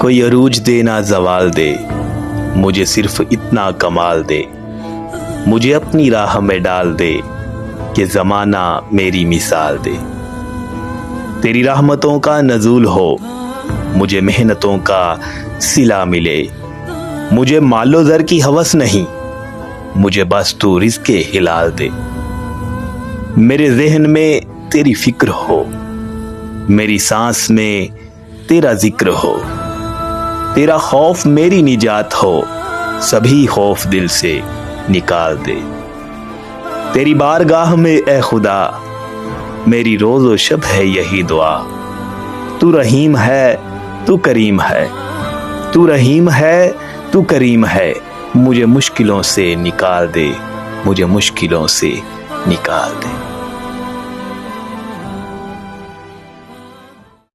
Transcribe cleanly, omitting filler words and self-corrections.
कोई अरूज दे ना ज़वाल दे, मुझे सिर्फ इतना कमाल दे। मुझे अपनी राह में डाल दे कि ज़माना मेरी मिसाल दे। तेरी रहमतों का नज़ूल हो, मुझे मेहनतों का सिला मिले। मुझे मालो ज़र की हवस नहीं, मुझे बस तू रिज़्क़े हिलाल दे। मेरे ज़हन में तेरी फ़िक्र हो, मेरी सांस में तेरा ज़िक्र हो। तेरा खौफ मेरी निजात हो, सभी खौफ दिल से निकाल दे। तेरी बारगाह में ए खुदा, मेरी रोज़ो शब है यही दुआ। तू रहीम है, तू करीम है, तू रहीम है, तू करीम है। मुझे मुश्किलों से निकाल दे, मुझे मुश्किलों से निकाल दे।